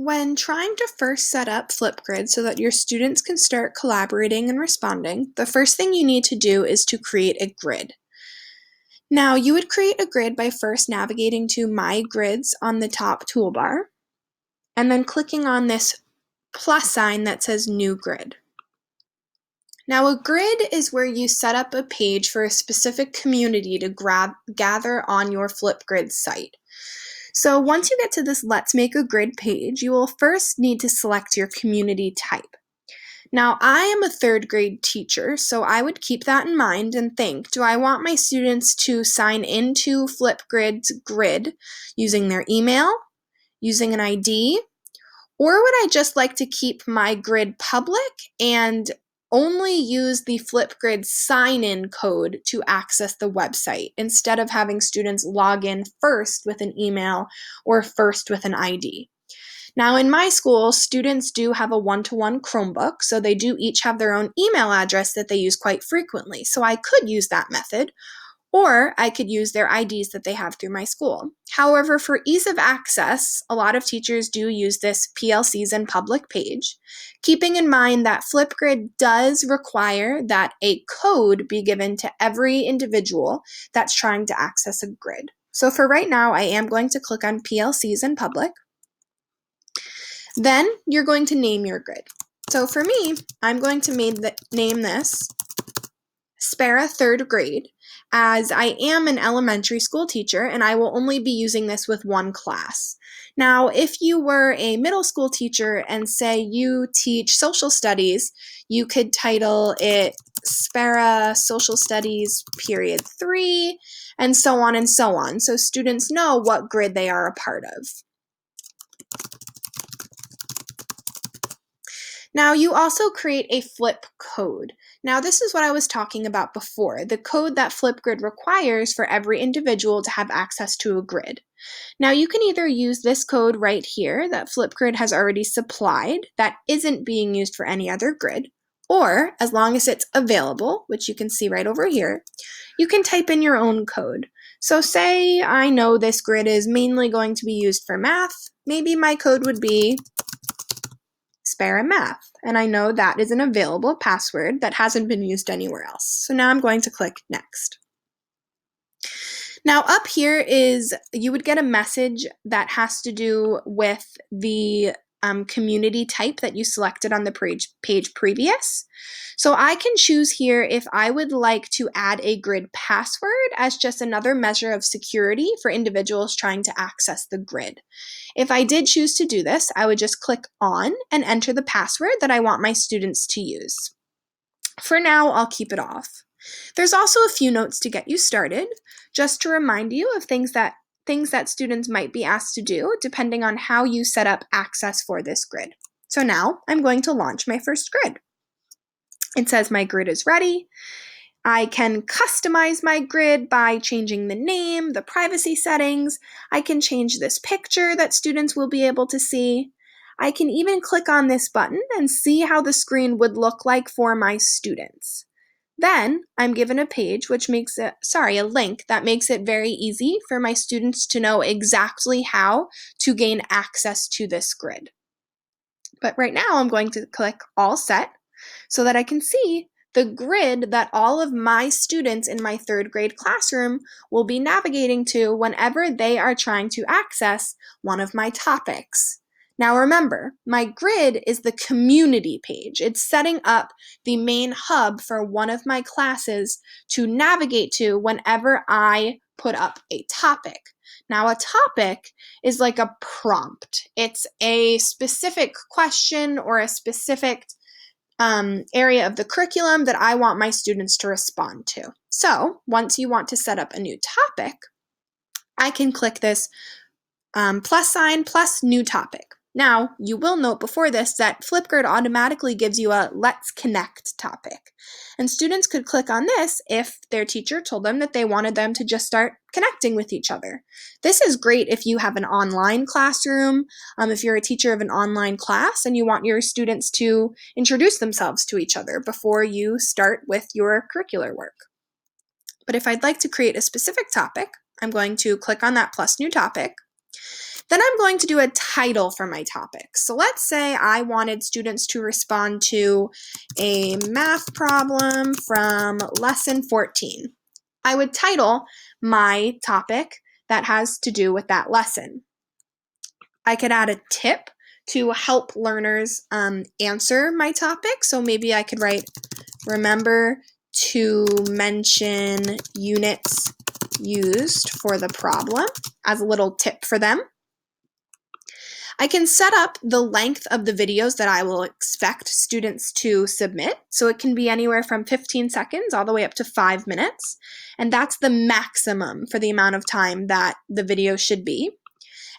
When trying to first set up Flipgrid so that your students can start collaborating and responding, the first thing you need to do is to create a grid. Now, you would create a grid by first navigating to My Grids on the top toolbar, and then clicking on this plus sign that says New Grid. Now, a grid is where you set up a page for a specific community to gather on your Flipgrid site. So once you get to this Let's Make a Grid page, you will first need to select your community type. Now, I am a third grade teacher, so I would keep that in mind and think, do I want my students to sign into Flipgrid's grid using their email, using an ID, or would I just like to keep my grid public and only use the Flipgrid sign-in code to access the website instead of having students log in first with an email or first with an ID? Now, in my school, students do have a one-to-one Chromebook, so they do each have their own email address that they use quite frequently. So I could use that method, or I could use their IDs that they have through my school. However, for ease of access, a lot of teachers do use this PLCs and public page, keeping in mind that Flipgrid does require that a code be given to every individual that's trying to access a grid. So for right now, I am going to click on PLCs and public. Then you're going to name your grid. So for me, I'm going to name this Spera third grade, as I am an elementary school teacher and I will only be using this with one class. Now, if you were a middle school teacher and say you teach social studies, you could title it Spera Social Studies Period 3, and so on and so on, so students know what grid they are a part of. Now, you also create a flip code. Now, this is what I was talking about before, the code that Flipgrid requires for every individual to have access to a grid. Now, you can either use this code right here that Flipgrid has already supplied that isn't being used for any other grid, or as long as it's available, which you can see right over here, you can type in your own code. So say I know this grid is mainly going to be used for math, maybe my code would be Spera Math, and I know that is an available password that hasn't been used anywhere else. So now I'm going to click Next. Now up here is, you would get a message that has to do with the community type that you selected on the page previous. So I can choose here if I would like to add a grid password as just another measure of security for individuals trying to access the grid. If I did choose to do this, I would just click on and enter the password that I want my students to use. For now, I'll keep it off. There's also a few notes to get you started, just to remind you of things that students might be asked to do depending on how you set up access for this grid. So now I'm going to launch my first grid. It says my grid is ready. I can customize my grid by changing the name, the privacy settings. I can change this picture that students will be able to see. I can even click on this button and see how the screen would look like for my students. Then I'm given a page which makes it, a link that makes it very easy for my students to know exactly how to gain access to this grid. But right now I'm going to click All Set so that I can see the grid that all of my students in my third grade classroom will be navigating to whenever they are trying to access one of my topics. Now remember, my grid is the community page. It's setting up the main hub for one of my classes to navigate to whenever I put up a topic. Now, a topic is like a prompt. It's a specific question or a specific area of the curriculum that I want my students to respond to. So once you want to set up a new topic, I can click this plus sign plus new topic. Now, you will note before this that Flipgrid automatically gives you a Let's Connect topic. And students could click on this if their teacher told them that they wanted them to just start connecting with each other. This is great if you have an online classroom, if you're a teacher of an online class and you want your students to introduce themselves to each other before you start with your curricular work. But if I'd like to create a specific topic, I'm going to click on that plus new topic. Then I'm going to do a title for my topic. So let's say I wanted students to respond to a math problem from lesson 14. I would title my topic that has to do with that lesson. I could add a tip to help learners answer my topic. So maybe I could write, remember to mention units used for the problem as a little tip for them. I can set up the length of the videos that I will expect students to submit. So it can be anywhere from 15 seconds all the way up to 5 minutes. And that's the maximum for the amount of time that the video should be.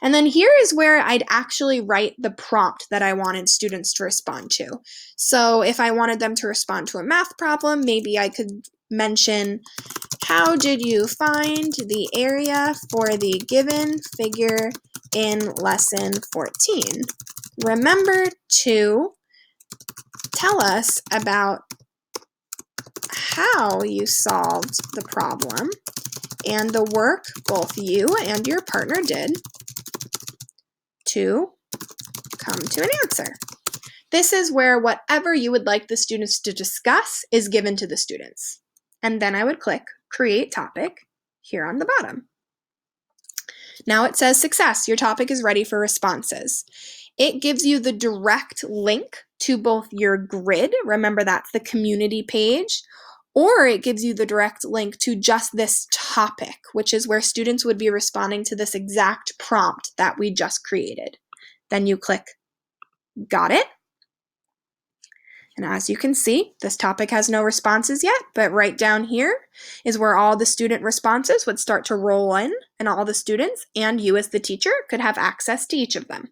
And then here is where I'd actually write the prompt that I wanted students to respond to. So if I wanted them to respond to a math problem, maybe I could mention, how did you find the area for the given figure in lesson 14? Remember to tell us about how you solved the problem and the work both you and your partner did to come to an answer. This is where whatever you would like the students to discuss is given to the students. And then I would click Create Topic here on the bottom. Now it says success. Your topic is ready for responses. It gives you the direct link to both your grid, remember that's the community page, or it gives you the direct link to just this topic, which is where students would be responding to this exact prompt that we just created. Then you click Got it. And as you can see, this topic has no responses yet, but right down here is where all the student responses would start to roll in, and all the students and you as the teacher could have access to each of them.